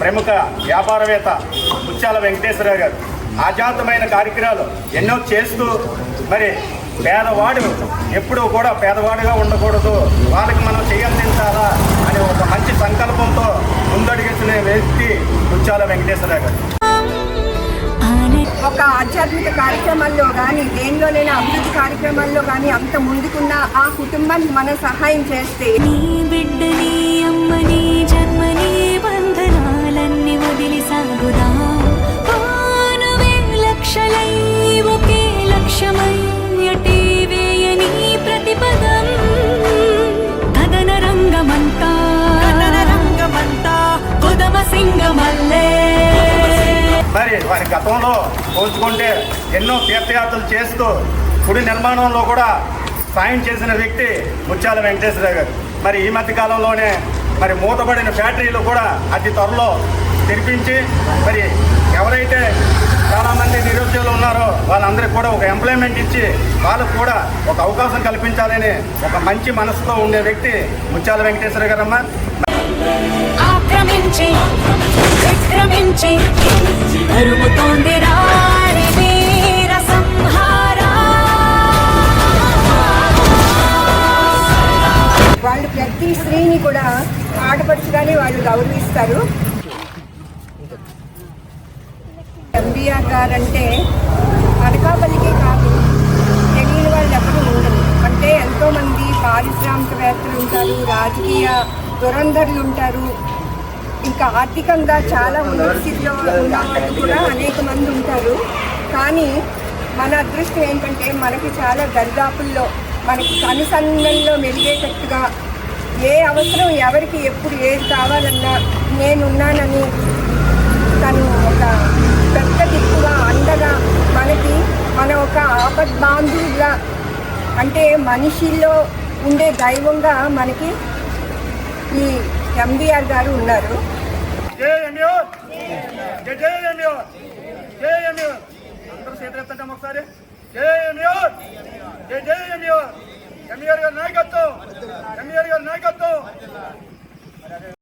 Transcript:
ప్రముఖ వ్యాపారవేత్త ముత్యాల వెంకటేశ్వరరావు గారు ఆజాతమైన కార్యక్రమాలు ఎన్నో చేస్తూ మరి పేదవాడు ఎప్పుడూ కూడా పేదవాడుగా ఉండకూడదు, వాళ్ళకి మనం చేయాల్సించాలా అనే ఒక మంచి సంకల్పంతో ముందడుగేసిన వ్యక్తి ముత్యాల వెంకటేశ్వరరావు గారు. ఒక ఆధ్యాత్మిక కార్యక్రమాల్లో కానీ దేనిలోనైనా అభివృద్ధి కార్యక్రమాల్లో కానీ అంత ముందుకున్న ఆ కుటుంబానికి మనం సహాయం చేస్తే నీ బిడ్డని అమ్మని జన్మని బంధనాలన్నీ వదిలి సాగుదా లక్షలై ఒకే లక్ష్యమై అటీవేయని ప్రతిపదం కథన రంగమంతా కొదమ సింగమల్లే. మరి వారి గతంలో పోల్చుకుంటే ఎన్నో తీర్థయాత్రలు చేస్తూ గుడి నిర్మాణంలో కూడా సాయం చేసిన వ్యక్తి ముత్యాల వెంకటేశ్వరరావు గారు. మరి ఈ మధ్య కాలంలోనే మరి మూతబడిన ఫ్యాక్టరీలు కూడా అతి త్వరలో తెరిపించి మరి ఎవరైతే చాలామంది నిరుద్యోగులు ఉన్నారో వాళ్ళందరికీ కూడా ఒక ఎంప్లాయ్మెంట్ ఇచ్చి వాళ్ళకు కూడా ఒక అవకాశం కల్పించాలని ఒక మంచి మనసుతో ఉండే వ్యక్తి ముత్యాల వెంకటేశ్వర గారమ్మ. ఆక్రమించి విక్రమించి అరుముతోంది రాణి వీర సంహారా. వాళ్ళు ప్రతి స్త్రీని కూడా ఆడపడుచుగానే వాళ్ళు గౌరవిస్తారు. ఎంబీఆర్ గారు అంటే అనకాపల్లికే కాదు, తెలియని వాళ్ళు ఎవరు ఉండరు. అంటే ఎంతోమంది పారిశ్రామికవేత్తలు ఉంటారు, రాజకీయ దురంధరులు ఉంటారు, ఇంకా ఆర్థికంగా చాలా ఉన్నత స్థితిలో ఉన్న వాళ్ళు కూడా అనేక మంది ఉంటారు. కానీ మన అదృష్టం ఏంటంటే మనకి చాలా దరిదాపుల్లో మనకి కనుసన్నల్లో మెలిగేటట్టుగా ఏ అవసరం ఎవరికి ఎప్పుడు ఏది కావాలన్నా నేనున్నానని తను ఒక పెద్ద దిక్కుగా అండగా మనకి మన ఒక ఆపద్బాంధువుగా అంటే మనిషిలో ఉండే దైవంగా మనకి ఈ ఎంబీఆర్ గారు ఉన్నారు. ఎంబీఆర్ గారి నాయకత్వం